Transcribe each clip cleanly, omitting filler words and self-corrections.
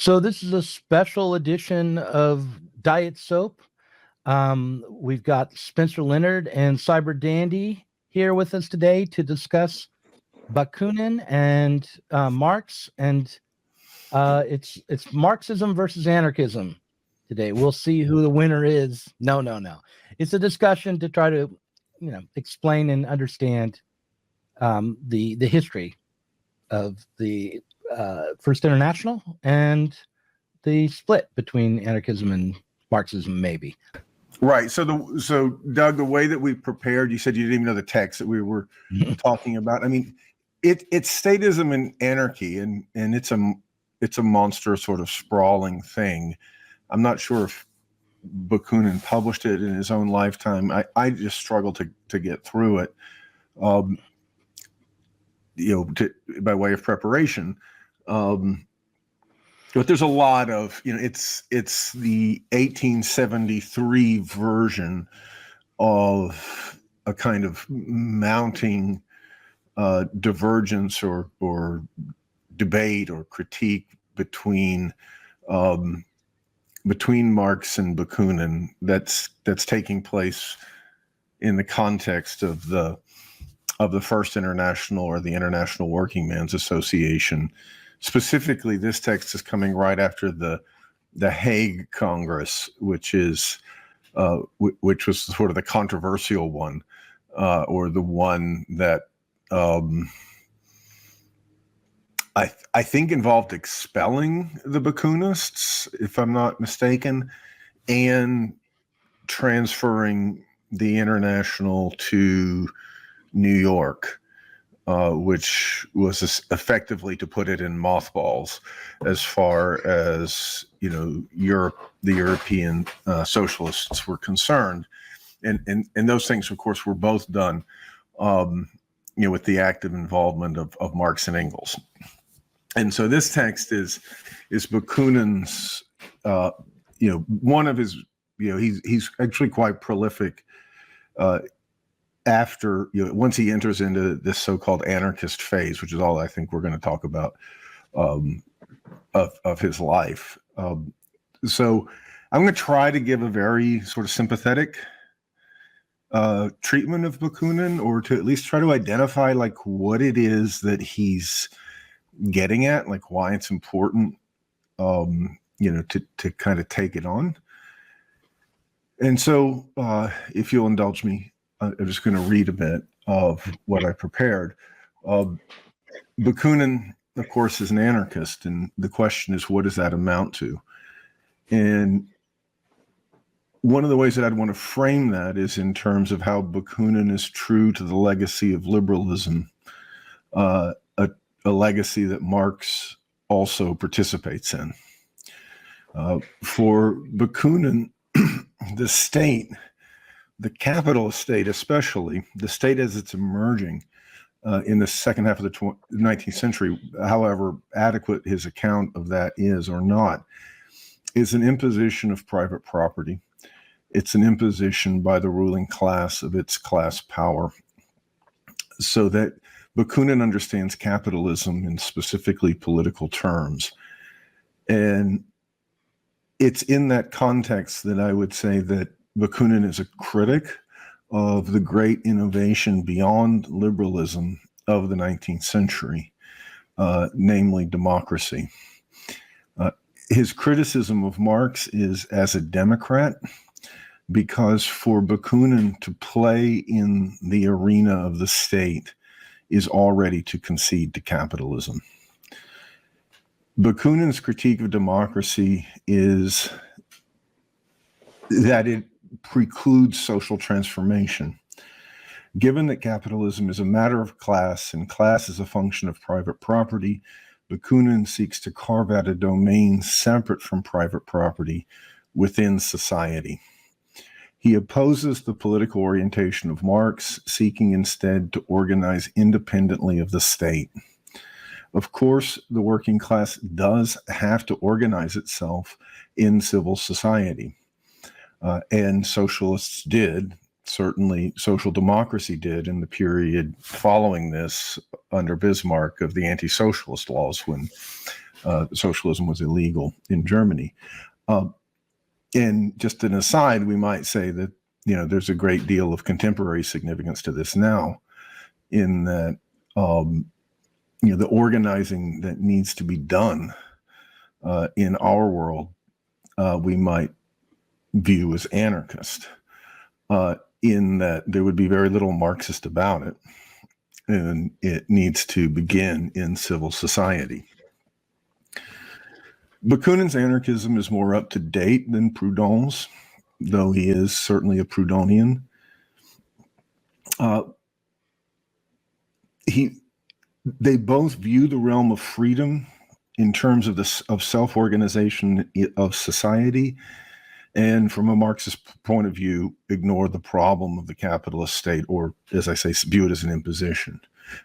So this is a special edition of Diet Soap. We've got Spencer Leonard and Cyberdandy here with us today to discuss Bakunin and Marx, and it's Marxism versus anarchism today. We'll see who the winner is. No. It's a discussion to try to, explain and understand the history of the First International and the split between anarchism and Marxism, maybe. Right. So Doug, the way that we prepared, you said you didn't even know the text that we were talking about. I mean, it's statism and anarchy, and it's a monster sort of sprawling thing. I'm not sure if Bakunin published it in his own lifetime. I just struggle to get through it. By way of preparation. But there's a lot of, it's the 1873 version of a kind of mounting divergence or debate or critique between Marx and Bakunin that's taking place in the context of the First International or the International Working Men's Association. Specifically, this text is coming right after the Hague Congress, which was sort of the controversial one, or the one that I think involved expelling the Bakunists, if I'm not mistaken, and transferring the International to New York, which was effectively to put it in mothballs as far as, the European socialists were concerned. And those things, of course, were both done, with the active involvement of Marx and Engels. And so this text is Bakunin's, one of his, he's actually quite prolific, after, once he enters into this so-called anarchist phase, which is all I think we're going to talk about of his life. So I'm going to try to give a very sort of sympathetic treatment of Bakunin, or to at least try to identify like what it is that he's getting at, like why it's important, to kind of take it on. And so if you'll indulge me, I'm just going to read a bit of what I prepared. Bakunin, of course, is an anarchist, and the question is, what does that amount to? And one of the ways that I'd want to frame that is in terms of how Bakunin is true to the legacy of liberalism, a legacy that Marx also participates in. For Bakunin, the state, the capitalist state especially, the state as it's emerging in the second half of the 19th century, however adequate his account of that is or not, is an imposition of private property. It's an imposition by the ruling class of its class power. So that Bakunin understands capitalism in specifically political terms. And it's in that context that I would say that Bakunin is a critic of the great innovation beyond liberalism of the 19th century, namely democracy. His criticism of Marx is as a Democrat, because for Bakunin to play in the arena of the state is already to concede to capitalism. Bakunin's critique of democracy is that it precludes social transformation. Given that capitalism is a matter of class and class is a function of private property, Bakunin seeks to carve out a domain separate from private property within society. He opposes the political orientation of Marx, seeking instead to organize independently of the state. Of course, the working class does have to organize itself in civil society. And socialists did, certainly social democracy did in the period following this under Bismarck of the anti-socialist laws when socialism was illegal in Germany. And just an aside, we might say that, there's a great deal of contemporary significance to this now, in that, the organizing that needs to be done in our world, we might view as anarchist, in that there would be very little Marxist about it, and it needs to begin in civil society. Bakunin's anarchism is more up to date than Proudhon's, though he is certainly a Proudhonian. They both view the realm of freedom in terms of self-organization of society, and from a Marxist point of view, ignore the problem of the capitalist state, or, as I say, view it as an imposition.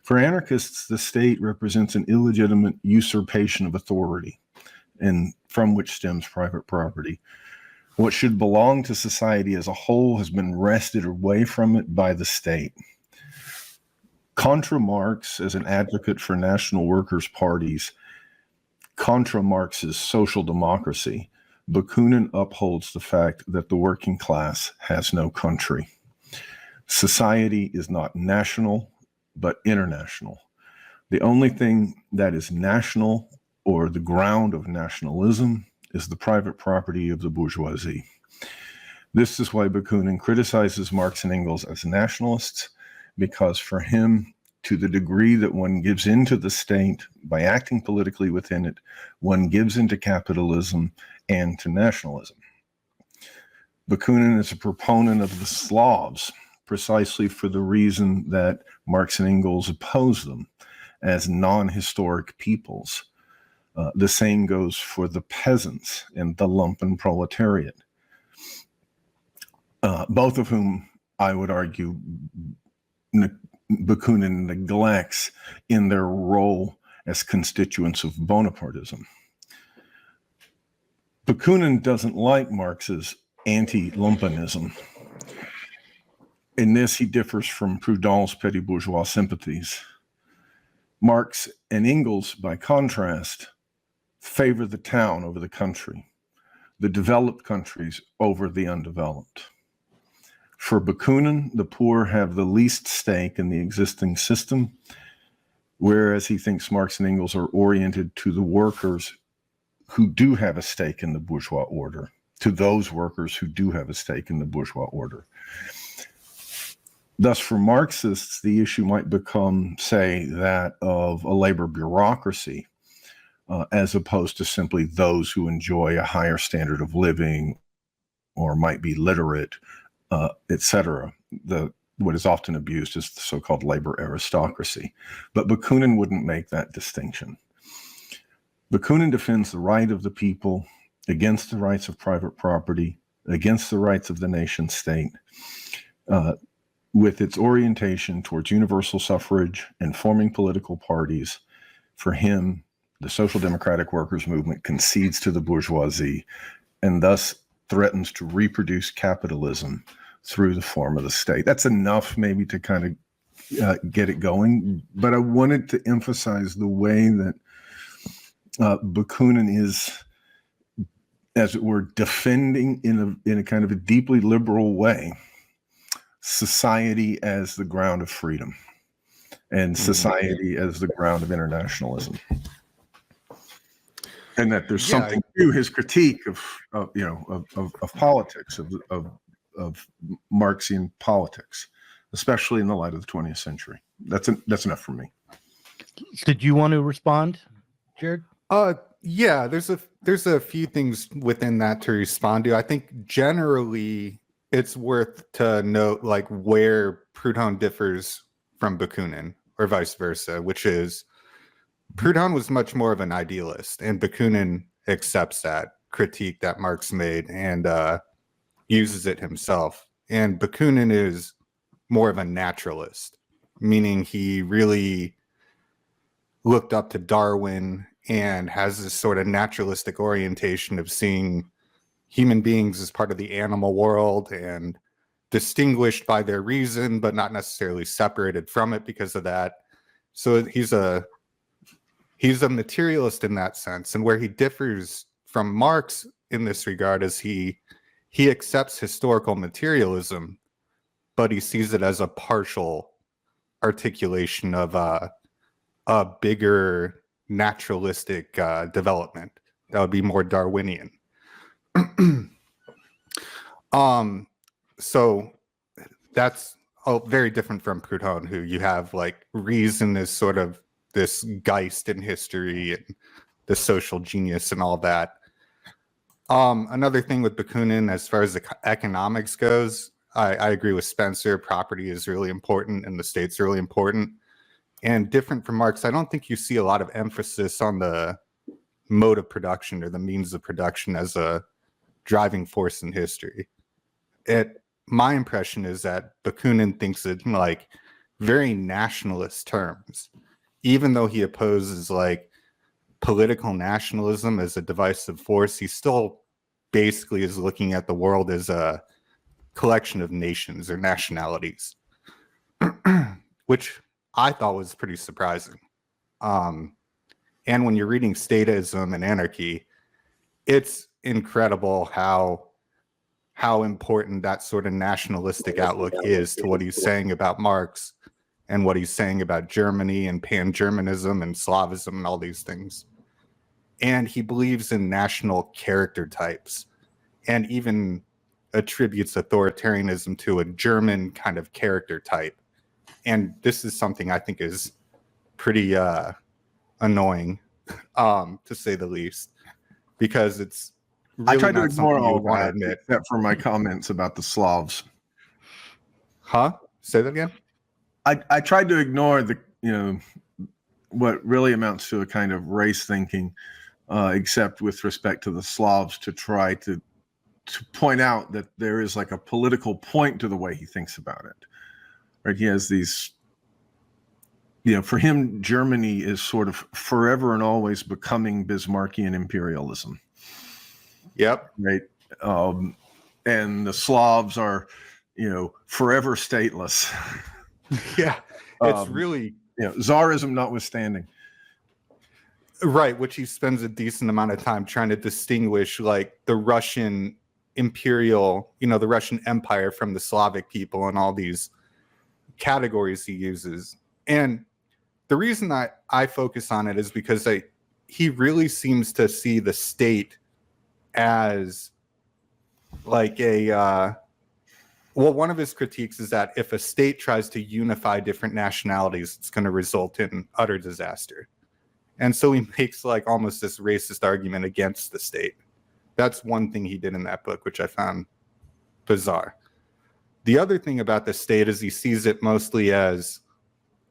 For anarchists, the state represents an illegitimate usurpation of authority, and from which stems private property. What should belong to society as a whole has been wrested away from it by the state. Contra Marx, as an advocate for national workers' parties, contra Marx's social democracy, Bakunin upholds the fact that the working class has no country. Society is not national, but international. The only thing that is national, or the ground of nationalism, is the private property of the bourgeoisie. This is why Bakunin criticizes Marx and Engels as nationalists, because for him, to the degree that one gives into the state by acting politically within it, one gives into capitalism and to nationalism. Bakunin is a proponent of the Slavs, precisely for the reason that Marx and Engels oppose them as non-historic peoples. The same goes for the peasants and the lumpen proletariat, both of whom I would argue Bakunin neglects in their role as constituents of Bonapartism. Bakunin doesn't like Marx's anti-lumpenism. In this, he differs from Proudhon's petty bourgeois sympathies. Marx and Engels, by contrast, favor the town over the country, the developed countries over the undeveloped. For Bakunin, the poor have the least stake in the existing system, whereas he thinks Marx and Engels are oriented to the workers who do have a stake in the bourgeois order, to those workers who do have a stake in the bourgeois order. Thus, for Marxists, the issue might become, say, that of a labor bureaucracy, as opposed to simply those who enjoy a higher standard of living or might be literate, etc. What is often abused is the so-called labor aristocracy. But Bakunin wouldn't make that distinction. Bakunin defends the right of the people against the rights of private property, against the rights of the nation state, with its orientation towards universal suffrage and forming political parties. For him, the social democratic workers' movement concedes to the bourgeoisie and thus threatens to reproduce capitalism through the form of the state. That's enough maybe to kind of get it going, but I wanted to emphasize the way that Bakunin is, as it were, defending in a kind of a deeply liberal way society as the ground of freedom and society as the ground of internationalism. And that there's something to his critique of politics, of Marxian politics, especially in the light of the 20th century. That's enough for me. Did you want to respond, Jared? Yeah, there's a few things within that to respond to. I think generally it's worth to note like where Proudhon differs from Bakunin, or vice versa, which is Proudhon was much more of an idealist, and Bakunin accepts that critique that Marx made and uses it himself. And Bakunin is more of a naturalist, meaning he really looked up to Darwin and has this sort of naturalistic orientation of seeing human beings as part of the animal world and distinguished by their reason, but not necessarily separated from it because of that. So he's a he's a materialist in that sense. And where he differs from Marx in this regard is he accepts historical materialism, but he sees it as a partial articulation of a bigger naturalistic development that would be more Darwinian. So that's very different from Proudhon, who you have like reason is sort of this Geist in history and the social genius and all that. Another thing with Bakunin, as far as the economics goes, I agree with Spencer. Property is really important and the state's really important. And different from Marx, I don't think you see a lot of emphasis on the mode of production or the means of production as a driving force in history. My impression is that Bakunin thinks it in like very nationalist terms, even though he opposes like political nationalism as a divisive force. He still basically is looking at the world as a collection of nations or nationalities, which I thought was pretty surprising. And when you're reading Statism and Anarchy, it's incredible how important that sort of nationalistic outlook is to what he's saying about Marx and what he's saying about Germany and pan-Germanism and Slavism and all these things. And he believes in national character types and even attributes authoritarianism to a German kind of character type. And this is something I think is pretty annoying, to say the least, because it's really I tried to not ignore something you all want to that, admit. except for my comments about the Slavs. Huh? Say that again? I tried to ignore the, what really amounts to a kind of race thinking, except with respect to the Slavs, to try to point out that there is like a political point to the way he thinks about it. Right? He has these, for him, Germany is sort of forever and always becoming Bismarckian imperialism. Yep. Right. And the Slavs are, forever stateless. Yeah. It's really Tsarism notwithstanding. right, which he spends a decent amount of time trying to distinguish like the Russian imperial, the Russian empire from the Slavic people and all these categories he uses. And the reason I focus on it is because he really seems to see the state as like one of his critiques is that if a state tries to unify different nationalities, it's going to result in utter disaster. And so he makes like almost this racist argument against the state. That's one thing he did in that book, which I found bizarre. The other thing about the state is he sees it mostly as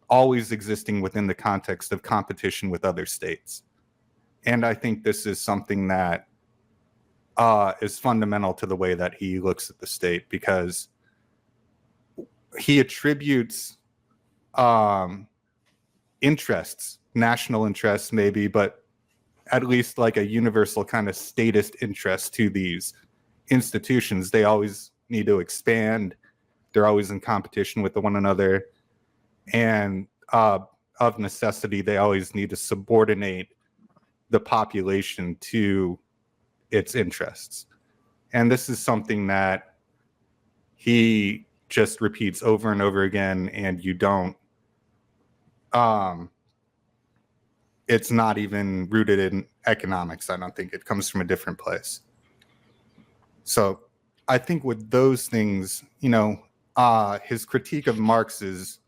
always existing within the context of competition with other states. And I think this is something that is fundamental to the way that he looks at the state, because he attributes interests, national interests maybe, but at least like a universal kind of statist interest to these institutions. They always need to expand. They're always in competition with one another. And of necessity, they always need to subordinate the population to its interests. And this is something that he just repeats over and over again, and you don't it's not even rooted in economics. I don't think it comes from a different place. So I think with those things, his critique of Marx is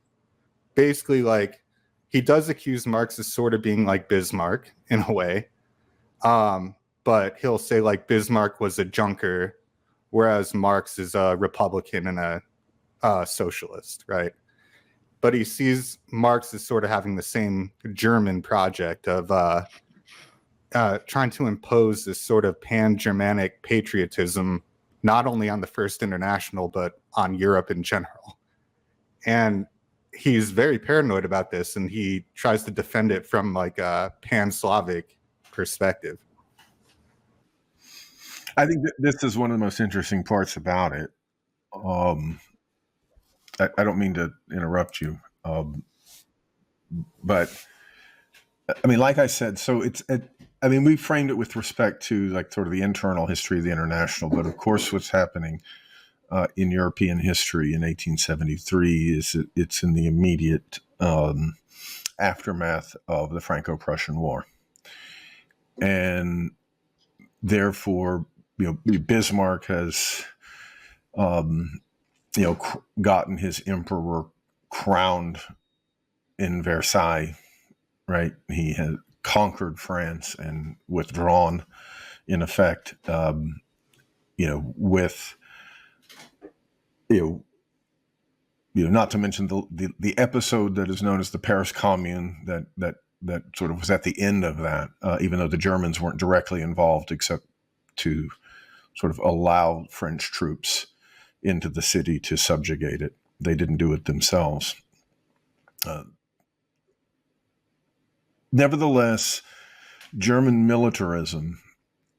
basically like, he does accuse Marx of sort of being like Bismarck in a way. But he'll say like Bismarck was a junker, whereas Marx is a Republican and a socialist, right? But he sees Marx as sort of having the same German project of trying to impose this sort of pan-Germanic patriotism, not only on the First International, but on Europe in general. And he's very paranoid about this, and he tries to defend it from like a pan-Slavic perspective. I think this is one of the most interesting parts about it. I don't mean to interrupt you, but I mean, like I said, so I mean, we framed it with respect to like sort of the internal history of the international, but of course, what's happening in European history in 1873 is it's in the immediate aftermath of the Franco-Prussian War, and therefore, Bismarck has, gotten his emperor crowned in Versailles. Right, he had conquered France and withdrawn, in effect, with not to mention the episode that is known as the Paris Commune that sort of was at the end of that, even though the Germans weren't directly involved except to sort of allow French troops into the city to subjugate it. They didn't do it themselves. Nevertheless, German militarism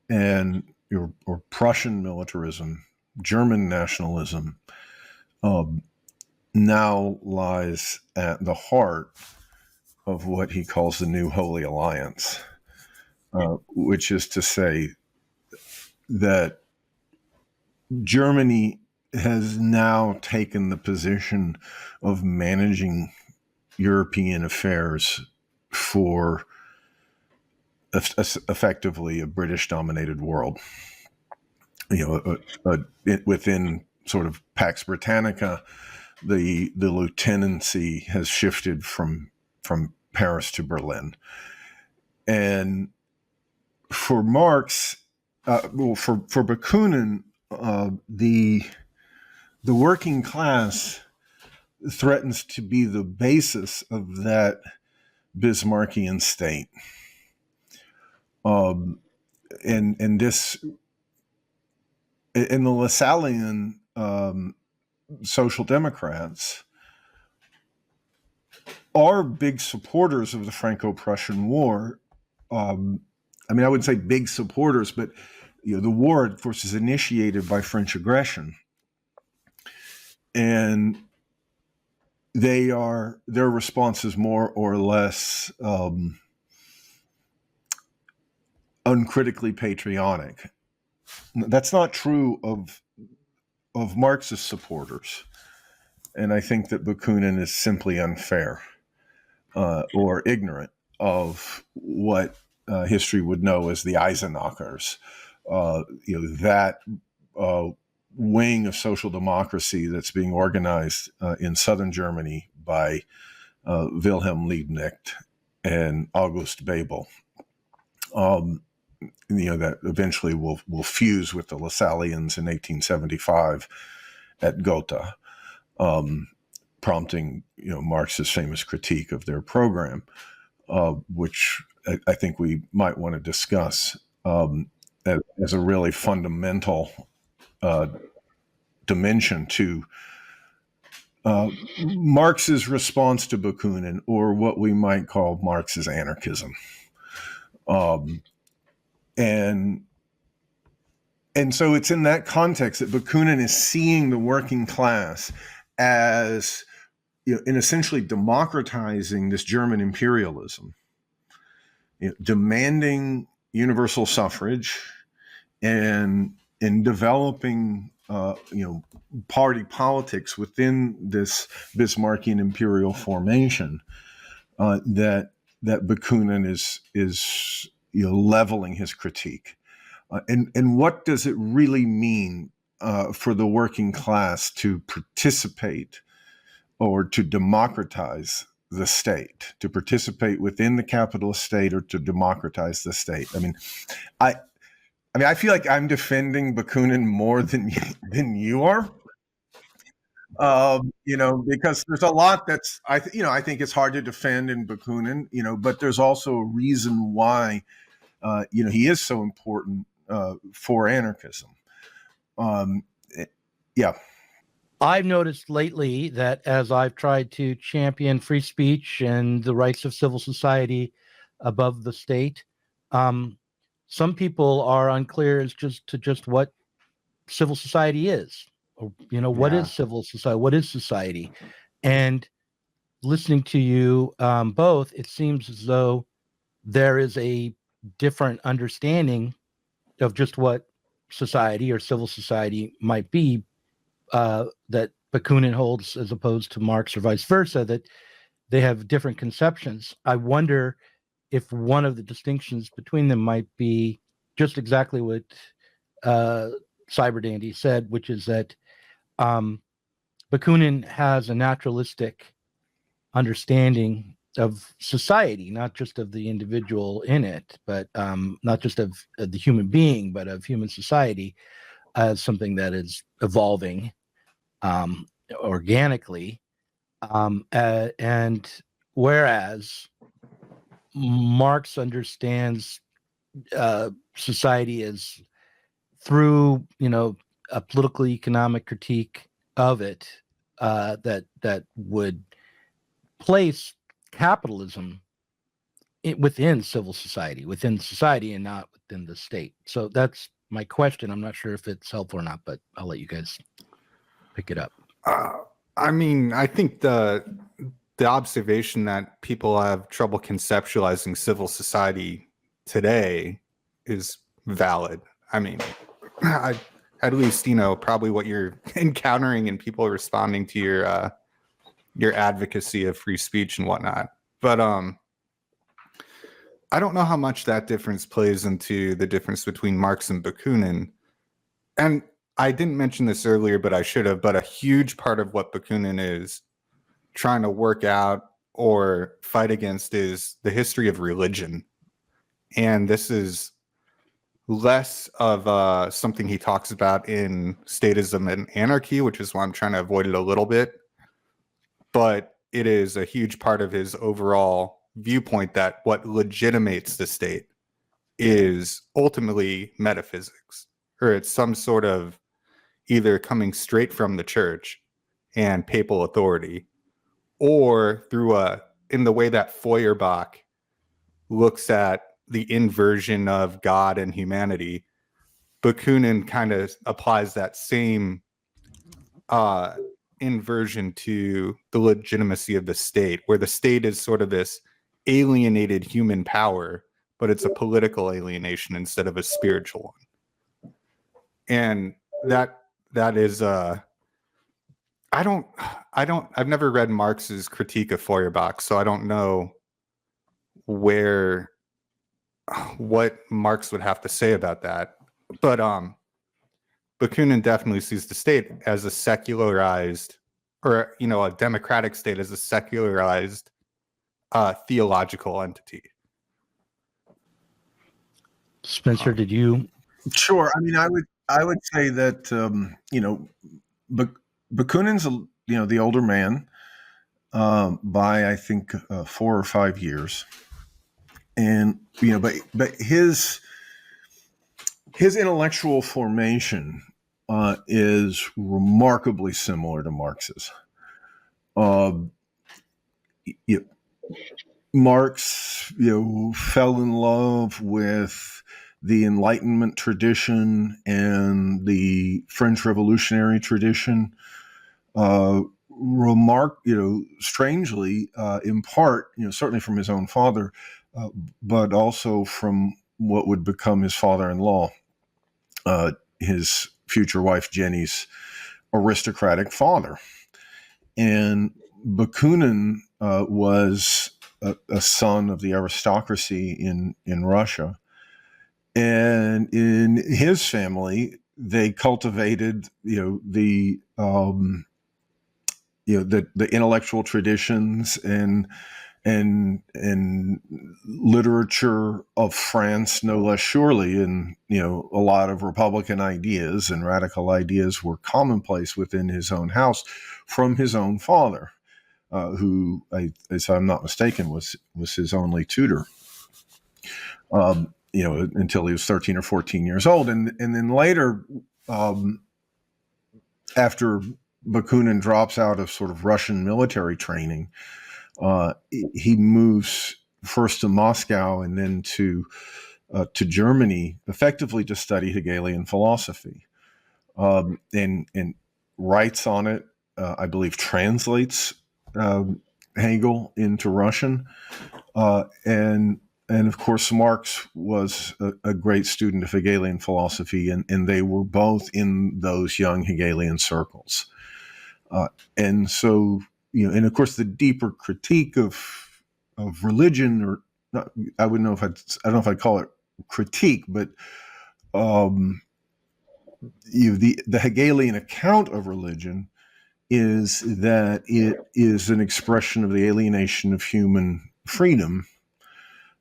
or Prussian militarism, German nationalism, now lies at the heart of what he calls the New Holy Alliance, which is to say that Germany has now taken the position of managing European affairs for effectively a British-dominated world. Within sort of Pax Britannica, the lieutenancy has shifted from Paris to Berlin, and for Marx, for Bakunin, the working class threatens to be the basis of that Bismarckian state. And this, in the Lassallean social democrats are big supporters of the Franco-Prussian War. I mean, I wouldn't say big supporters, but the war, of course, is initiated by French aggression, and their response is more or less uncritically patriotic. That's not true of Marxist supporters, and I think that Bakunin is simply unfair or ignorant of what history would know as the Eisenknachers. That wing of social democracy that's being organized in southern Germany by Wilhelm Liebknecht and August Bebel. That eventually will fuse with the Lassalleans in 1875 at Gotha, prompting Marx's famous critique of their program, which I think we might want to discuss as a really fundamental dimension to Marx's response to Bakunin, or what we might call Marx's anarchism. And so it's in that context that Bakunin is seeing the working class as, in essentially democratizing this German imperialism, demanding universal suffrage, and in developing, party politics within this Bismarckian imperial formation, that Bakunin is leveling his critique. And what does it really mean for the working class to participate or to democratize the state, to participate within the capitalist state or to democratize the state? I feel like I'm defending Bakunin more than you are, because there's a lot that's I think it's hard to defend in Bakunin, but there's also a reason why he is so important for anarchism. Yeah. I've noticed lately that as I've tried to champion free speech and the rights of civil society above the state, some people are unclear as just what civil society is. Or, what is civil society? What is society? And listening to you both, it seems as though there is a different understanding of just what society or civil society might be, that Bakunin holds as opposed to Marx or vice versa, that they have different conceptions. I wonder if one of the distinctions between them might be just exactly what Cyberdandy said, which is that Bakunin has a naturalistic understanding of society, not just of the individual in it, but not just of the human being, but of human society as something that is evolving organically. And whereas Marx understands society as through, a political economic critique of it, that would place capitalism within civil society, within society, and not within the state. So that's my question. I'm not sure if it's helpful or not, but I'll let you guys pick it up. I mean, I think the observation that people have trouble conceptualizing civil society today is valid. I mean, at least, probably what you're encountering and people responding to your advocacy of free speech and whatnot. But I don't know how much that difference plays into the difference between Marx and Bakunin. And I didn't mention this earlier, but I should have. But a huge part of what Bakunin is trying to work out or fight against is the history of religion. And this is less of something he talks about in Statism and Anarchy, which is why I'm trying to avoid it a little bit. But it is a huge part of his overall viewpoint that what legitimates the state is ultimately metaphysics, or it's some sort of either coming straight from the church and papal authority, or through in the way that Feuerbach looks at the inversion of God and humanity, Bakunin kind of applies that same inversion to the legitimacy of the state, where the state is sort of this alienated human power, but it's a political alienation instead of a spiritual one. And that is I've never read Marx's critique of Feuerbach, so I don't know what Marx would have to say about that. But Bakunin definitely sees the state as a secularized, or a democratic state as a secularized theological entity. Spencer, did you? Sure. I mean, I would say that Bakunin's the older man by I think 4 or 5 years, and but his intellectual formation is remarkably similar to Marx's. Marx, fell in love with the Enlightenment tradition and the French Revolutionary tradition. Strangely, in part, certainly from his own father, but also from what would become his father-in-law, his future wife Jenny's aristocratic father. And Bakunin was a son of the aristocracy in Russia, and in his family they cultivated the intellectual traditions and literature of France, no less surely. And a lot of Republican ideas and radical ideas were commonplace within his own house from his own father, who, if I'm not mistaken, was his only tutor, until he was 13 or 14 years old. And then later, after Bakunin drops out of sort of Russian military training, he moves first to Moscow and then to Germany, effectively to study Hegelian philosophy, and writes on it. I believe translates Hegel into Russian, and And of course, Marx was a great student of Hegelian philosophy, and they were both in those young Hegelian circles. And so, and of course, the deeper critique of religion, or not, I don't know if I'd call it critique, but the Hegelian account of religion is that it is an expression of the alienation of human freedom,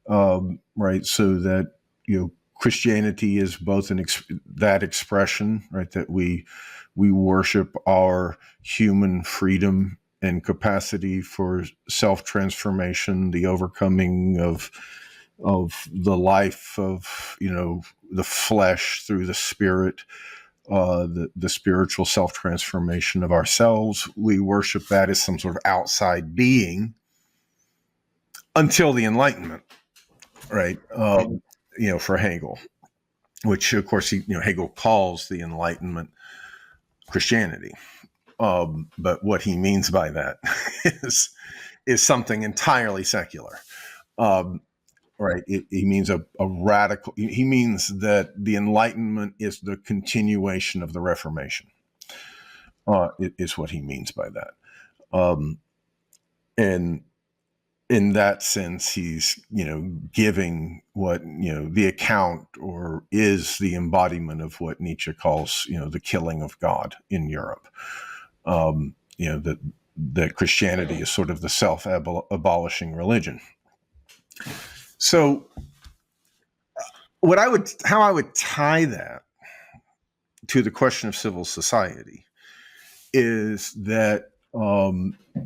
right? So that Christianity is both that expression, right? That we worship our human freedom and capacity for self-transformation, the overcoming of the life of the flesh through the spirit, the spiritual self-transformation of ourselves. We worship that as some sort of outside being until the Enlightenment, right? For Hegel, which of course Hegel calls the Enlightenment Christianity. But what he means by that is something entirely secular. Right. He means a radical. He means that the Enlightenment is the continuation of the Reformation. Is what he means by that. And in that sense, he's giving what the account, or is the embodiment of what Nietzsche calls the killing of God in Europe. That Christianity is sort of the self-abolishing religion. So how I would tie that to the question of civil society is that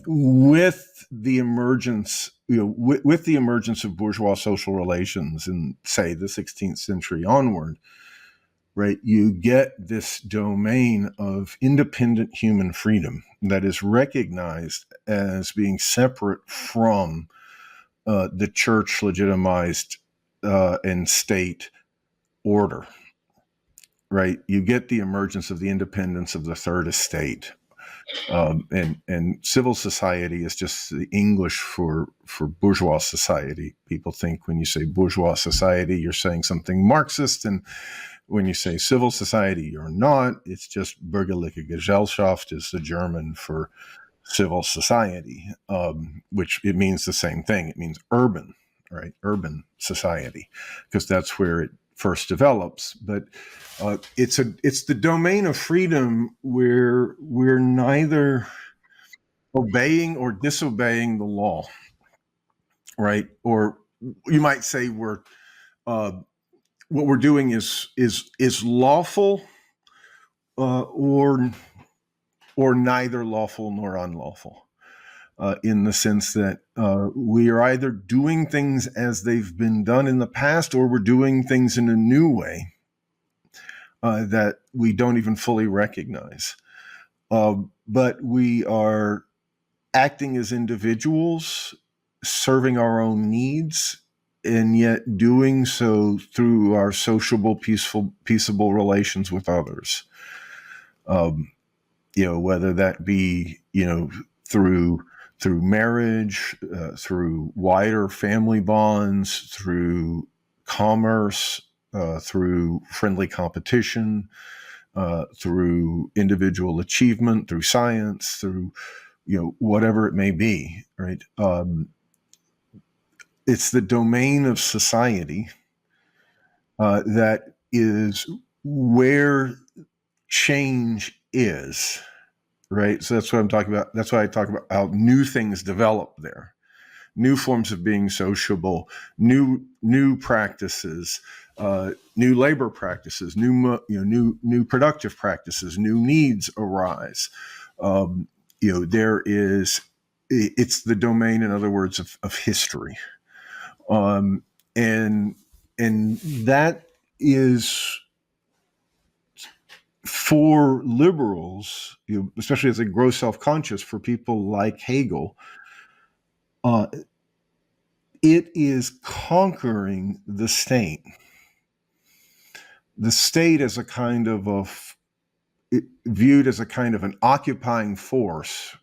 with the emergence, with the emergence of bourgeois social relations in, say, the 16th century onward, right, you get this domain of independent human freedom that is recognized as being separate from the church legitimized and state order, right? You get the emergence of the independence of the third estate, and civil society is just the English for bourgeois society. People think when you say bourgeois society, you're saying something Marxist, and when you say civil society, you're not. It's just Bürgerliche Gesellschaft is the German for civil society, which it means the same thing. It means urban, right? Urban society, because that's where it first develops. But it's the domain of freedom where we're neither obeying or disobeying the law, right? Or you might say we're what we're doing is lawful, or neither lawful nor unlawful, in the sense that we are either doing things as they've been done in the past, or we're doing things in a new way that we don't even fully recognize. But we are acting as individuals, serving our own needs, and yet doing so through our sociable, peaceable relations with others. Whether that be, through marriage, through wider family bonds, through commerce, through friendly competition, through individual achievement, through science, through, whatever it may be, right? It's the domain of society that is where change is, right? So that's what I'm talking about. That's why I talk about how new things develop there, new forms of being sociable, new practices, new labor practices, new productive practices, new needs arise. It's the domain, in other words, of history. And that is, for liberals, especially as they grow self-conscious, for people like Hegel, it is conquering the state. The state as a kind of viewed as a kind of an occupying force,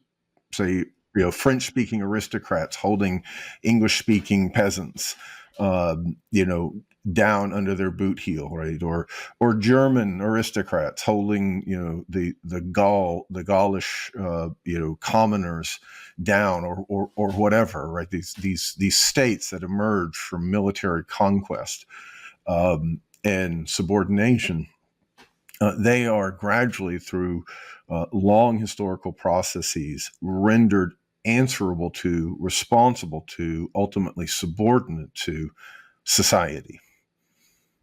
say, French-speaking aristocrats holding English-speaking peasants, you know, down under their boot heel, right? Or German aristocrats holding, you know, the Gaulish, you know, commoners down, or whatever, right? These states that emerge from military conquest and subordination. They are gradually, through long historical processes, rendered answerable to, responsible to, ultimately subordinate to society.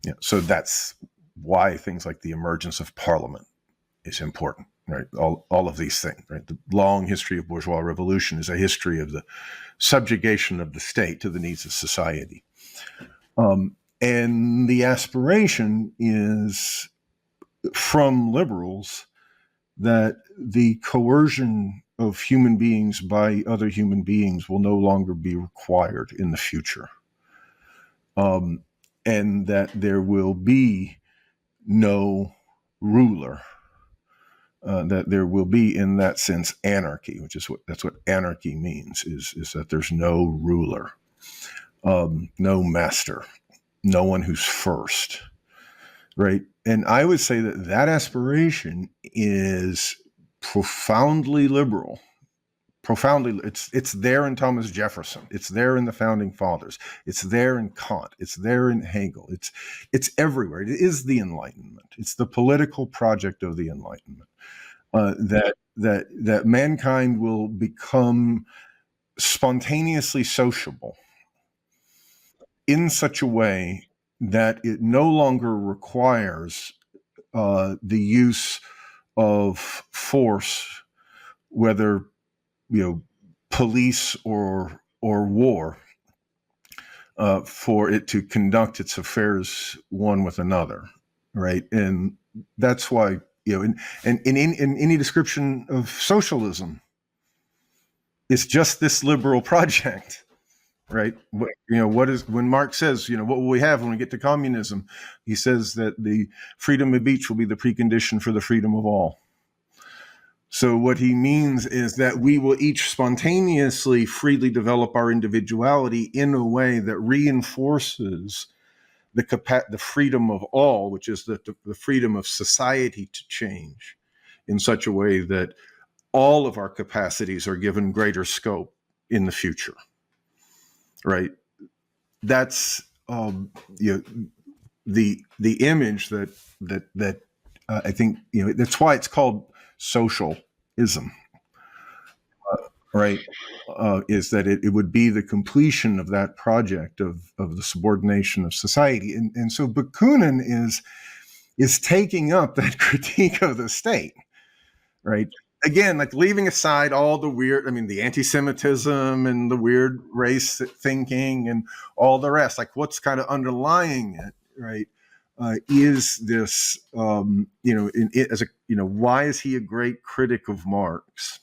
Yeah, so that's why things like the emergence of parliament is important, right? All of these things, right? The long history of bourgeois revolution is a history of the subjugation of the state to the needs of society. And the aspiration is from liberals that the coercion of human beings by other human beings will no longer be required in the future. And that there will be no ruler, that there will be, in that sense, anarchy, which is that's what anarchy means, is that there's no ruler, no master, no one who's first, right? And I would say that aspiration is profoundly liberal. Profoundly, it's there in Thomas Jefferson. It's there in the founding fathers. It's there in Kant. It's there in Hegel. It's everywhere. It is the Enlightenment. It's the political project of the Enlightenment, that mankind will become spontaneously sociable in such a way that it no longer requires the use of force, whether, you know, police or war, for it to conduct its affairs one with another, right? And that's why, you know, in any description of socialism, it's just this liberal project, right? You know, when Marx says, you know, what will we have when we get to communism? He says that the freedom of each will be the precondition for the freedom of all. So what he means is that we will each spontaneously, freely develop our individuality in a way that reinforces the freedom of all, which is the freedom of society to change in such a way that all of our capacities are given greater scope in the future, right? That's you know, the image that I think, you know, that's why it's called socialism, right? Is that it would be the completion of that project of the subordination of society, and so Bakunin is taking up that critique of the state, right? Again, like leaving aside all the weird, I mean, the anti-Semitism and the weird race thinking and all the rest, like what's kind of underlying it, right? Is this, you know, as a, you know, why is he a great critic of Marx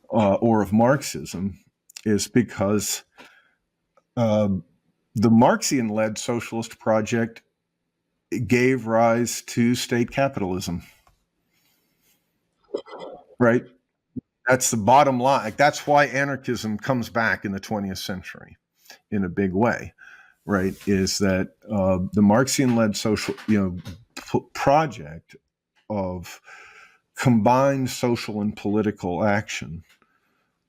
or of Marxism? Is because the Marxian-led socialist project gave rise to state capitalism, right? That's the bottom line. Like, that's why anarchism comes back in the 20th century in a big way. Right, is that the Marxian-led social, you know, project of combined social and political action,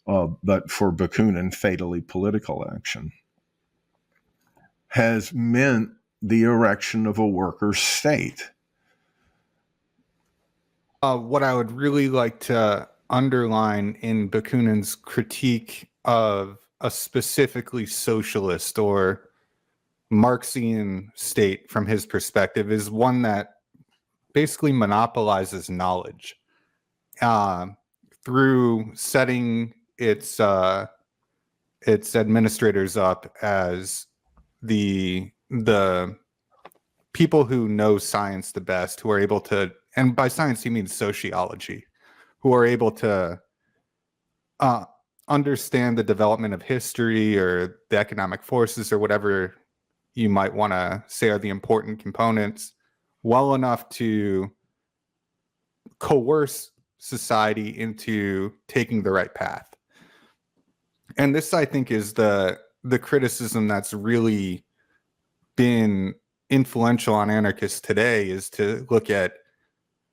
but for Bakunin, fatally political action, has meant the erection of a worker state. What I would really like to underline in Bakunin's critique of a specifically socialist or Marxian state from his perspective is one that basically monopolizes knowledge through setting its administrators up as the people who know science the best, who are able to, and by science he means sociology, who are able to understand the development of history or the economic forces or whatever you might want to say are the important components well enough to coerce society into taking the right path. And this, I think, is the the criticism that's really been influential on anarchists today is to look at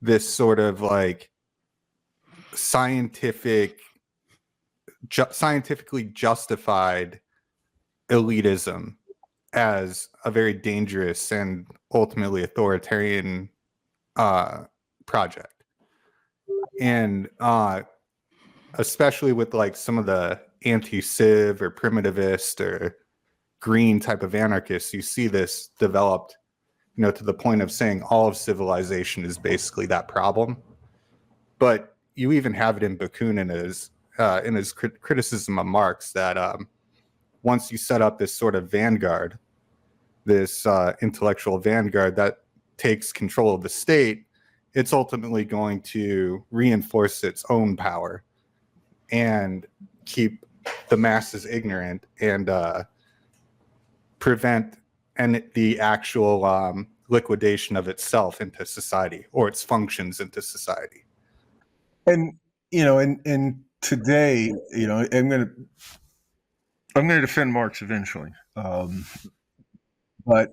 this sort of like scientifically justified elitism as a very dangerous and ultimately authoritarian project. And especially with like some of the anti-civ or primitivist or green type of anarchists, you see this developed, to the point of saying all of civilization is basically that problem. But you even have it in Bakunin as in his criticism of Marx that once you set up this sort of vanguard, this intellectual vanguard that takes control of the state, it's ultimately going to reinforce its own power and keep the masses ignorant and prevent the actual liquidation of itself into society or its functions into society. And and today, I'm going to defend Marx eventually, but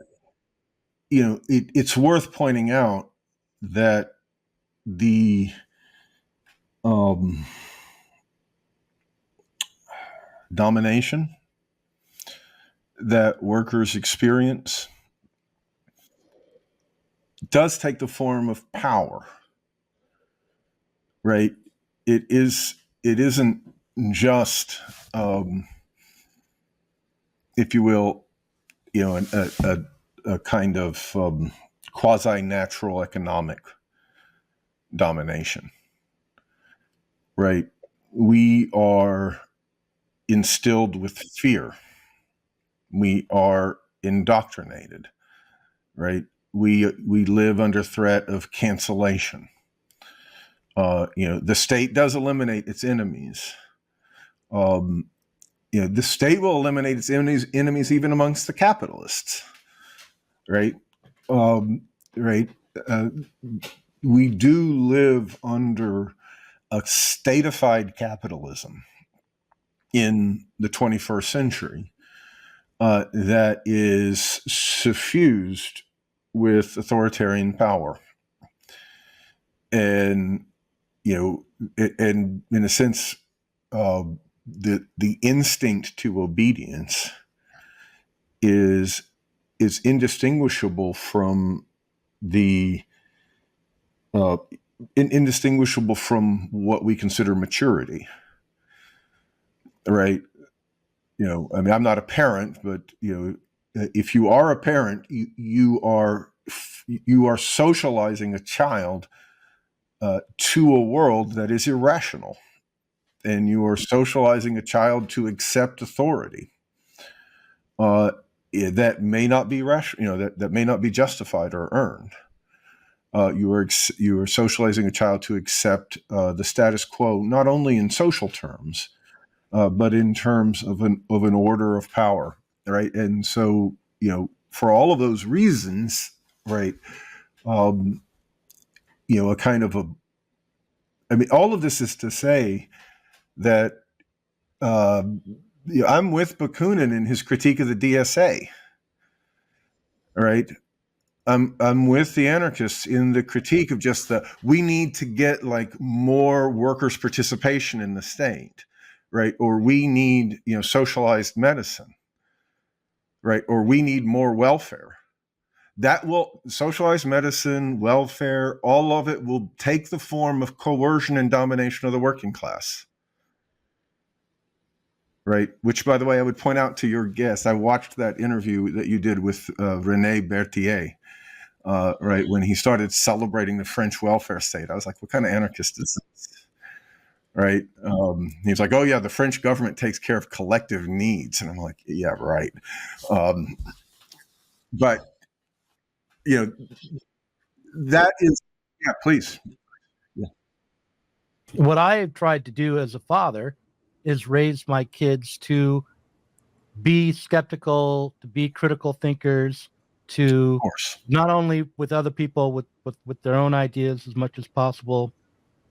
it's worth pointing out that the domination that workers experience does take the form of power, right? It isn't just, if you will, a kind of quasi-natural economic domination, right? We are instilled with fear. We are indoctrinated, right? We live under threat of cancellation. The state does eliminate its enemies. The state will eliminate its enemies even amongst the capitalists, right? We do live under a statified capitalism in the 21st century that is suffused with authoritarian power. And, and in a sense, the instinct to obedience is indistinguishable from indistinguishable from what we consider maturity, right? I'm not a parent, but if you are a parent, you are socializing a child to a world that is irrational, and you are socializing a child to accept authority that may not be rational, that may not be justified or earned. You are socializing a child to accept the status quo, not only in social terms, but in terms of an order of power, right? And so, for all of those reasons, right, a kind of all of this is to say that I'm with Bakunin in his critique of the DSA, right? I'm with the anarchists in the critique of just we need to get like more workers' participation in the state, right? Or we need, socialized medicine, right? Or we need more welfare. That will, socialized medicine, welfare, all of it will take the form of coercion and domination of the working class, right? Which, by the way, I would point out to your guest, I watched that interview that you did with René Berthier, right, when he started celebrating the French welfare state. I was like, what kind of anarchist is this? Right? He was like, oh yeah, the French government takes care of collective needs. And I'm like, yeah, right. But, that is, yeah, please. Yeah. What I have tried to do as a father is raise my kids to be skeptical, to be critical thinkers, to not only with other people, with their own ideas as much as possible,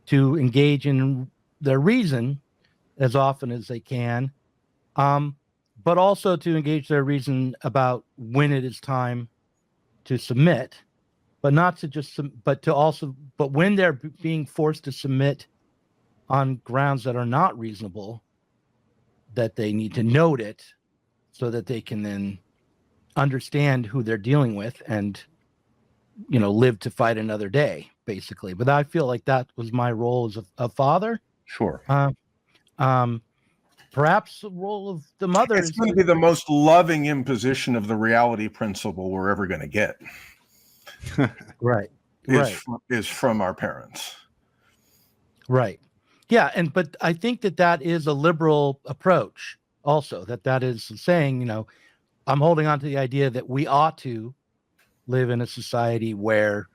to engage in their reason as often as they can, but also to engage their reason about when it is time to submit, but not to just, but when they're being forced to submit on grounds that are not reasonable, that they need to note it so that they can then understand who they're dealing with and, live to fight another day, basically. But I feel like that was my role as a father. Sure. Perhaps the role of the mother It's going to be the most loving imposition of the reality principle we're ever going to get. Right. Is from our parents. Right. Yeah. But I think that is a liberal approach also, that is saying, I'm holding on to the idea that we ought to live in a society where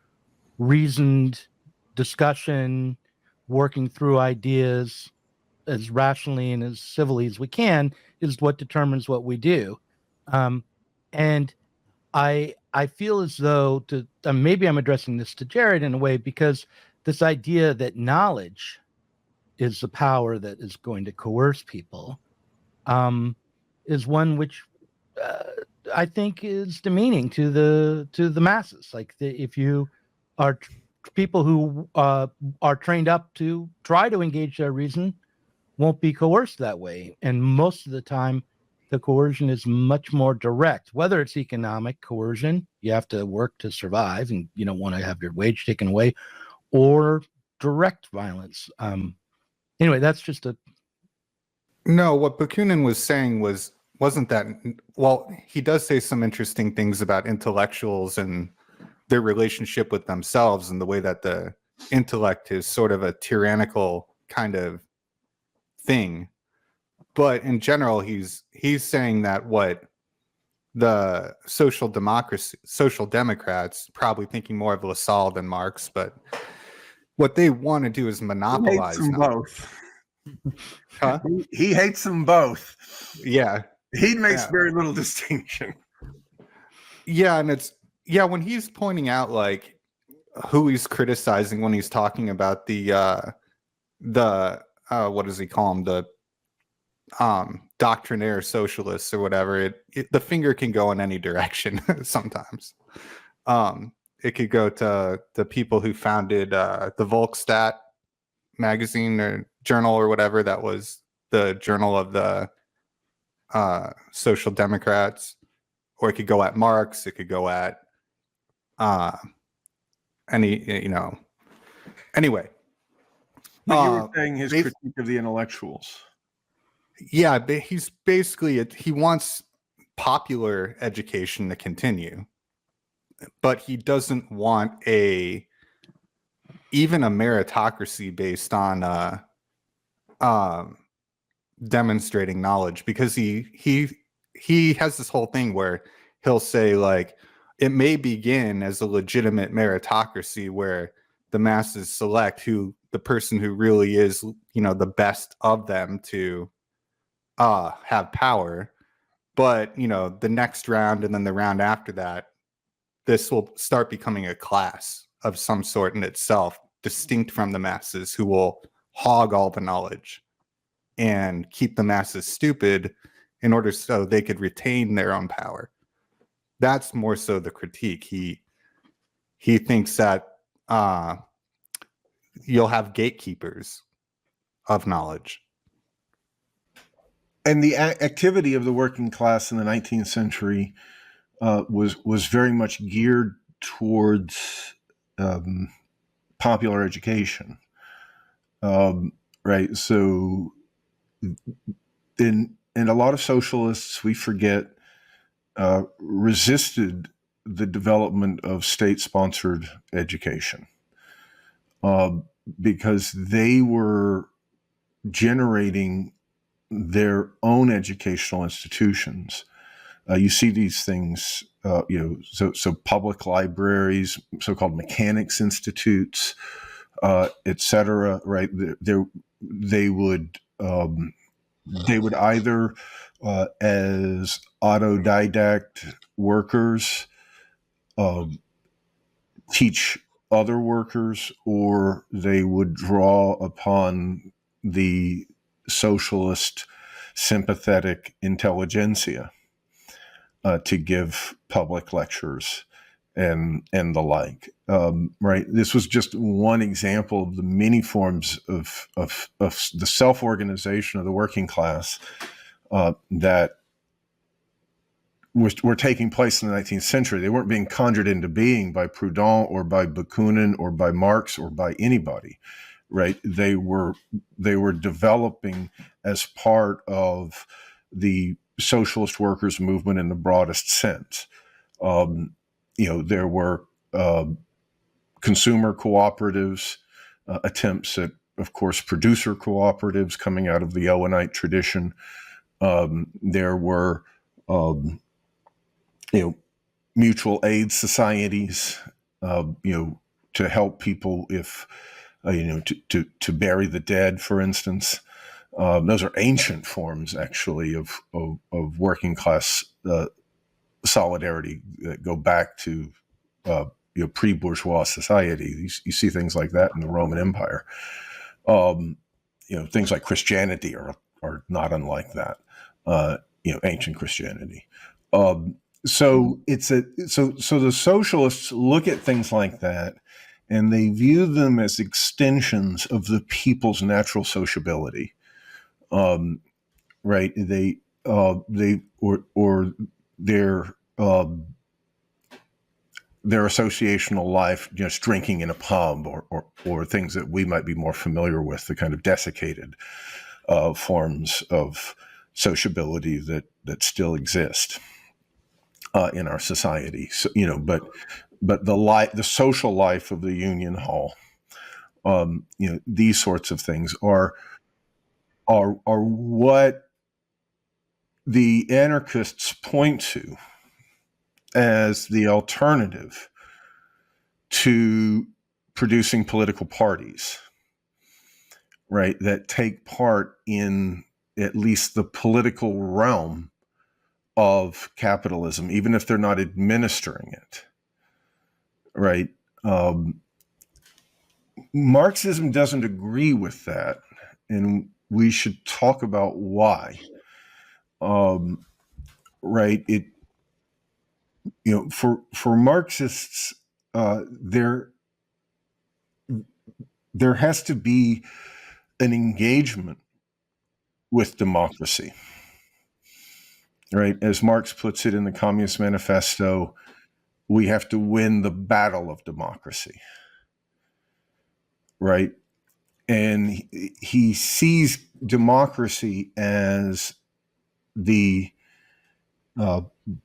reasoned discussion, working through ideas as rationally and as civilly as we can, is what determines what we do. And I feel as though maybe I'm addressing this to Jared in a way, because this idea that knowledge is the power that is going to coerce people is one which I think is demeaning to the masses. Like if you are people who are trained up to try to engage their reason, won't be coerced that way. And most of the time, the coercion is much more direct. Whether it's economic coercion, you have to work to survive, and you don't want to have your wage taken away, or direct violence. Anyway, that's just No, what Bakunin was saying wasn't that, well, he does say some interesting things about intellectuals and their relationship with themselves, and the way that the intellect is sort of a tyrannical kind of thing. But in general, he's saying that what the social democrats, probably thinking more of Lassalle than Marx, but what they want to do is monopolize them both. Huh? He hates them both. Yeah. He makes very little distinction. Yeah, and when he's pointing out like who he's criticizing when he's talking about the what does he call them, the doctrinaire socialists or whatever, the finger can go in any direction sometimes. It could go to the people who founded the Volkstat magazine or journal or whatever, that was the journal of the Social Democrats, or it could go at Marx, it could go at anyway. But you were saying his critique of the intellectuals. Yeah, he's basically he wants popular education to continue, but he doesn't want even a meritocracy based on demonstrating knowledge, because he has this whole thing where he'll say like it may begin as a legitimate meritocracy where the masses select the person who really is, the best of them to have power, but the next round and then the round after that, this will start becoming a class of some sort in itself, distinct from the masses, who will hog all the knowledge and keep the masses stupid in order so they could retain their own power. That's more so the critique. He thinks that you'll have gatekeepers of knowledge. And the activity of the working class in the 19th century was very much geared towards popular education, right? So, and a lot of socialists, we forget, resisted the development of state-sponsored education because they were generating their own educational institutions. You see these things, so public libraries, so-called mechanics institutes, et cetera, right? They would either, as autodidact workers, teach other workers, or they would draw upon the socialist sympathetic intelligentsia to give public lectures and the like. Right. This was just one example of the many forms of the self-organization of the working class that were taking place in the 19th century. They weren't being conjured into being by Proudhon or by Bakunin or by Marx or by anybody, right? They were developing as part of the socialist workers' movement in the broadest sense. There were consumer cooperatives, attempts at, of course, producer cooperatives coming out of the Owenite tradition. There were mutual aid societies, to help people if, to bury the dead, for instance. Those are ancient forms, actually, of working class solidarity that go back to pre-bourgeois society. You see things like that in the Roman Empire. Things like Christianity are not unlike that. Ancient Christianity. So the socialists look at things like that, and they view them as extensions of the people's natural sociability, right? They or their associational life, just drinking in a pub, or things that we might be more familiar with, the kind of desiccated forms of sociability that still exist in our society. So, but the social life of the union hall, these sorts of things are what the anarchists point to as the alternative to producing political parties, right? That take part in at least the political realm of capitalism, even if they're not administering it, right? Marxism doesn't agree with that, and we should talk about why. Right? For Marxists, there has to be an engagement with democracy. Right, as Marx puts it in the Communist Manifesto, we have to win the battle of democracy. Right, and he sees democracy as the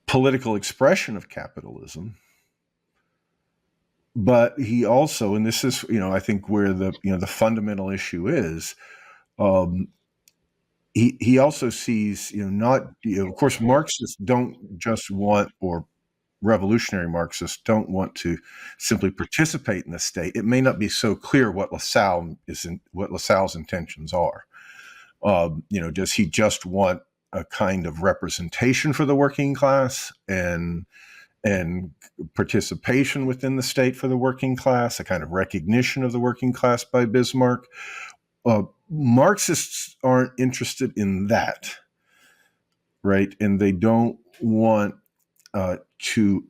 political expression of capitalism, but he also, and this is, I think where the fundamental issue is. He also sees, of course, Marxists don't just want, or revolutionary Marxists don't want to simply participate in the state. It may not be so clear what Lassalle's intentions are. Does he just want a kind of representation for the working class and participation within the state for the working class, a kind of recognition of the working class by Bismarck? Marxists aren't interested in that, right? And they don't want to,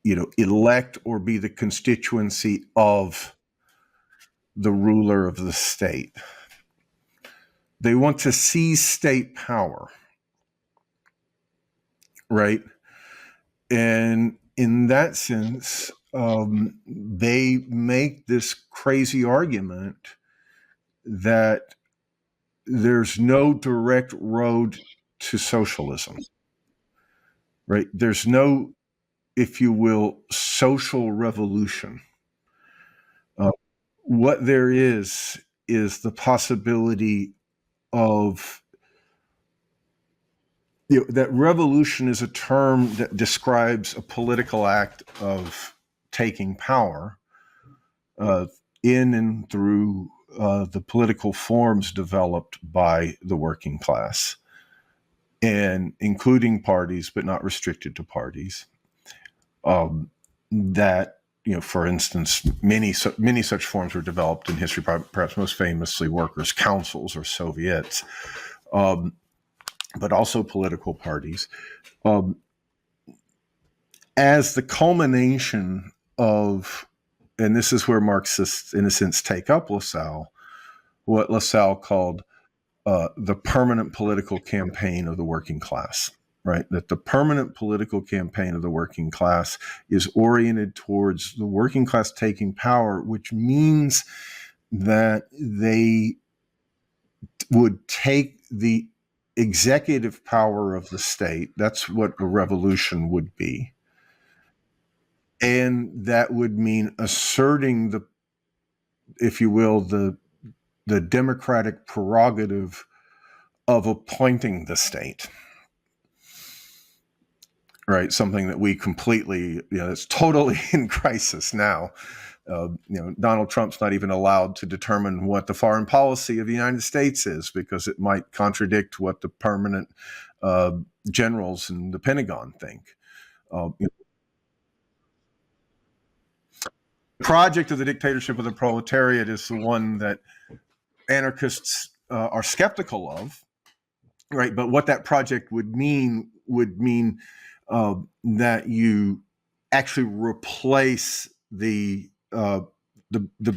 elect or be the constituency of the ruler of the state. They want to seize state power, right? And in that sense, they make this crazy argument that there's no direct road to socialism, right? There's no, if you will, social revolution. What there is the possibility of, that revolution is a term that describes a political act of taking power in and through the political forms developed by the working class, and including parties, but not restricted to parties. That, for instance, many such forms were developed in history, perhaps most famously workers' councils or Soviets. but also political parties, um, as the culmination of, and this is where Marxists, in a sense, take up Lassalle, what Lassalle called the permanent political campaign of the working class, right? That the permanent political campaign of the working class is oriented towards the working class taking power, which means that they would take the executive power of the state. That's what a revolution would be. And that would mean asserting the, if you will, the democratic prerogative of appointing the state, right? Something that we completely, it's totally in crisis now. Donald Trump's not even allowed to determine what the foreign policy of the United States is because it might contradict what the permanent generals in the Pentagon think. The project of the dictatorship of the proletariat is the one that anarchists are skeptical of, right? But what that project would mean that you actually replace the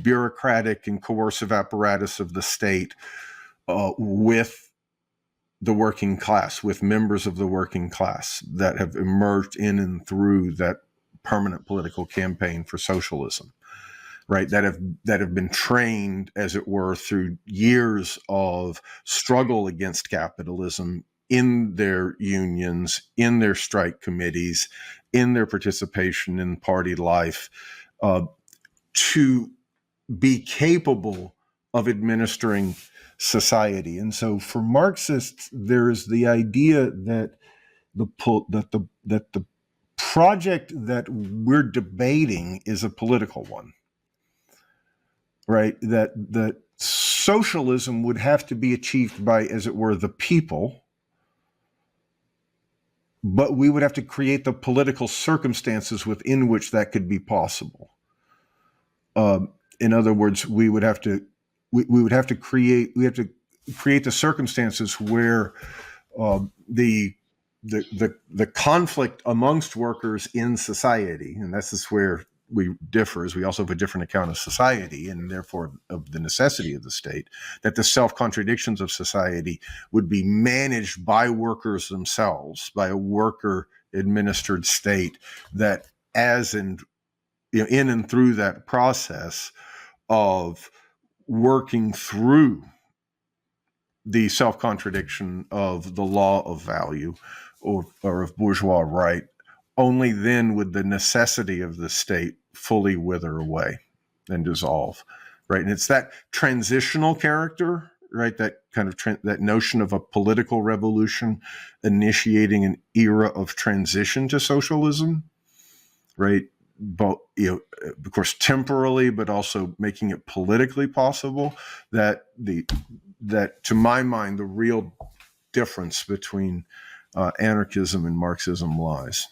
bureaucratic and coercive apparatus of the state with the working class, with members of the working class that have emerged in and through that permanent political campaign for socialism, right? That have been trained, as it were, through years of struggle against capitalism in their unions, in their strike committees, in their participation in party life, to be capable of administering society. And so for Marxists, there is the idea that the project that we're debating is a political one, right? That socialism would have to be achieved by, as it were, the people, but we would have to create the political circumstances within which that could be possible. In other words, we would have to create the circumstances where the conflict amongst workers in society, and this is where we differ, is we also have a different account of society and therefore of the necessity of the state, that the self-contradictions of society would be managed by workers themselves, by a worker-administered state that in and through that process of working through the self-contradiction of the law of value or of bourgeois right, only then would the necessity of the state fully wither away and dissolve, right? And it's that transitional character, right? That kind of that notion of a political revolution initiating an era of transition to socialism, right? But of course, temporally, but also making it politically possible. That to my mind, the real difference between anarchism and Marxism lies.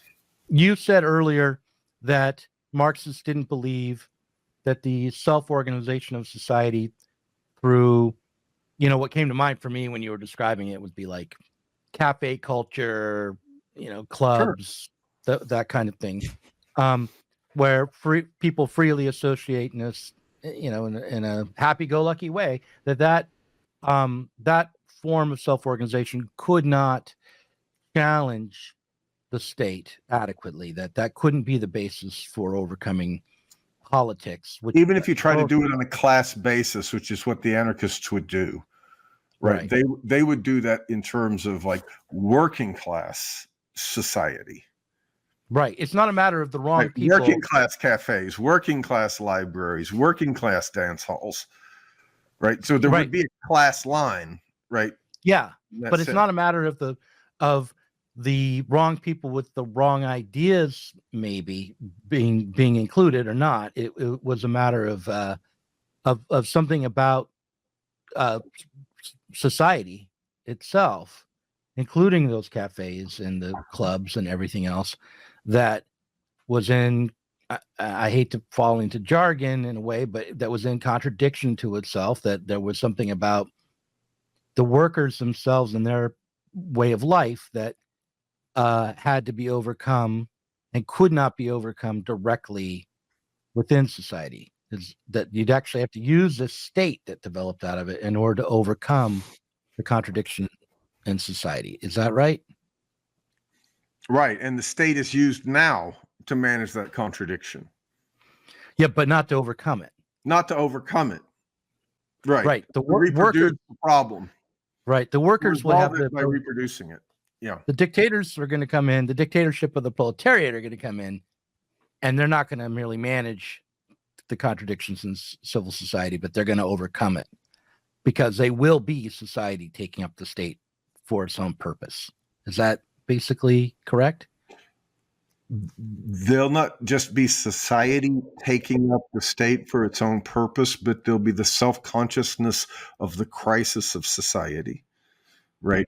You said earlier that Marxists didn't believe that the self-organization of society through, what came to mind for me when you were describing it would be like cafe culture, clubs, sure. that kind of thing. Where people freely associate in a happy-go-lucky way, that form of self-organization could not challenge the state adequately. That couldn't be the basis for overcoming politics. Even if you try to do it on a class basis, which is what the anarchists would do, right? They would do that in terms of like working class society. Right. It's not a matter of the wrong people. Working class cafes, working class libraries, working class dance halls, right? So there would be a class line, right? Yeah, but it's not a matter of the wrong people with the wrong ideas maybe being included or not. It was a matter of something about society itself, including those cafes and the clubs and everything else, that was in, I hate to fall into jargon in a way, but that was in contradiction to itself, that there was something about the workers themselves and their way of life that had to be overcome and could not be overcome directly within society. Is that you'd actually have to use the state that developed out of it in order to overcome the contradiction in society. Is that right? Right. And the state is used now to manage that contradiction. Yeah, but not to overcome it. Not to overcome it. Right. Right. The reproduce workers. the problem. Right. The workers would have to by reproducing it. Yeah. The dictators are going to come in. The dictatorship of the proletariat are going to come in, and they're not going to merely manage the contradictions in civil society, but they're going to overcome it because they will be society taking up the state for its own purpose. Is that basically correct? They'll not just be society taking up the state for its own purpose, but there'll be the self-consciousness of the crisis of society, right?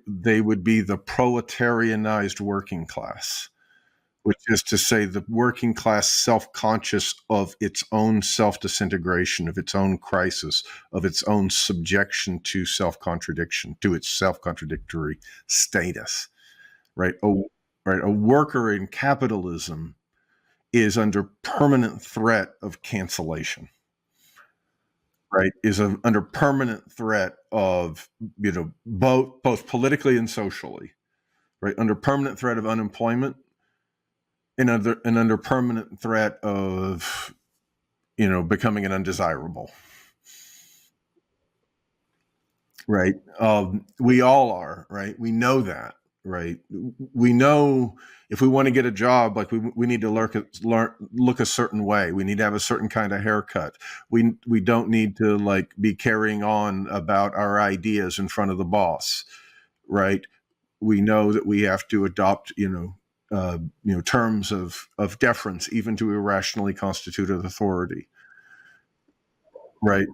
They would be the proletarianized working class, which is to say the working class self-conscious of its own self-disintegration, of its own crisis, of its own subjection to self-contradiction, to its self-contradictory status, right? A worker in capitalism is under permanent threat of cancellation, right? Under permanent threat of, both politically and socially, right? Under permanent threat of unemployment and under permanent threat of, becoming an undesirable, right? We all are, right? We know that. Right. We know if we want to get a job, like we need to look a certain way. We need to have a certain kind of haircut. We don't need to be carrying on about our ideas in front of the boss. Right. We know that we have to adopt, terms of deference, even to irrationally constituted authority. Right.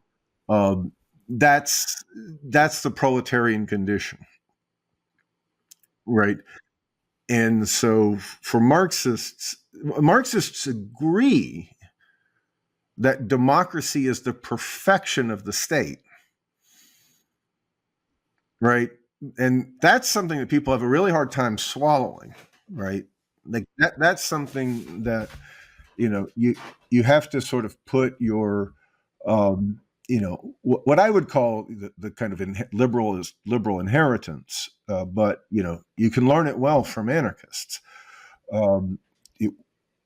That's the proletarian condition. Right. And so for Marxists agree that democracy is the perfection of the state. Right. And that's something that people have a really hard time swallowing. Right. Like that's something that, you have to sort of put your, what I would call the kind of liberal inheritance, but you can learn it well from anarchists,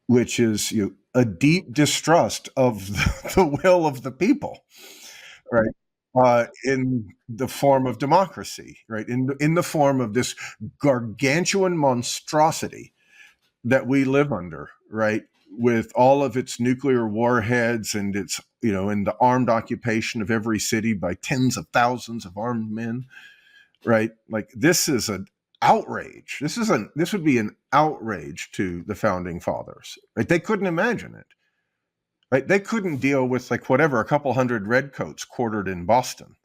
which is a deep distrust of the will of the people, right? In the form of democracy, right? In the form of this gargantuan monstrosity that we live under, right? With all of its nuclear warheads and its, in the armed occupation of every city by tens of thousands of armed men, right? Like this is an outrage. This would be an outrage to the founding fathers, right? They couldn't imagine it, right? They couldn't deal with a couple hundred redcoats quartered in Boston.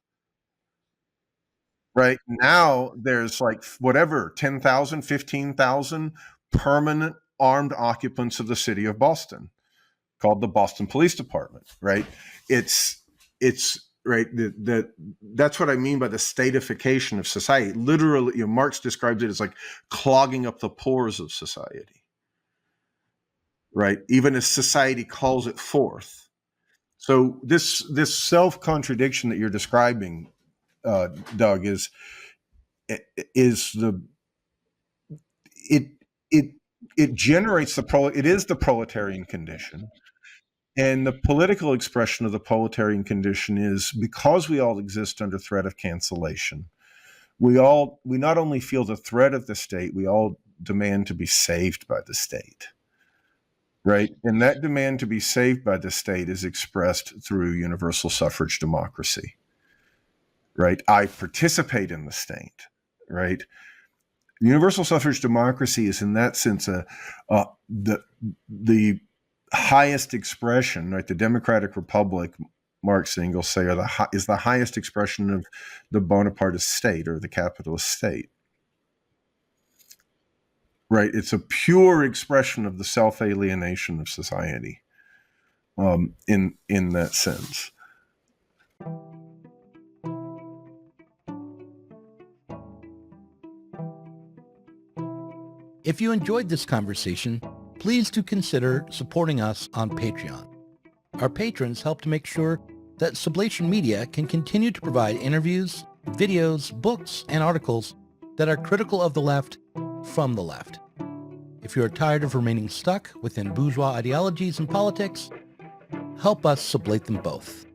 Right now, there's 10,000, 15,000 permanent armed occupants of the city of Boston, called the Boston Police Department. Right? It's right. That's what I mean by the statification of society. Literally, Marx describes it as clogging up the pores of society. Right? Even as society calls it forth. So this self-contradiction that you're describing, Doug, is it generates it is the proletarian condition, and the political expression of the proletarian condition is because we all exist under threat of cancellation. We not only feel the threat of the state, we all demand to be saved by the state. Right? And that demand to be saved by the state is expressed through universal suffrage democracy. Right? I participate in the state. Right? Universal suffrage democracy is, in that sense, the highest expression. Right? The democratic republic, Marx and Engels say, is the highest expression of the Bonapartist state or the capitalist state. Right? It's a pure expression of the self-alienation of society. In that sense. If you enjoyed this conversation, please do consider supporting us on Patreon. Our patrons help to make sure that Sublation Media can continue to provide interviews, videos, books, and articles that are critical of the left from the left. If you are tired of remaining stuck within bourgeois ideologies and politics, help us sublate them both.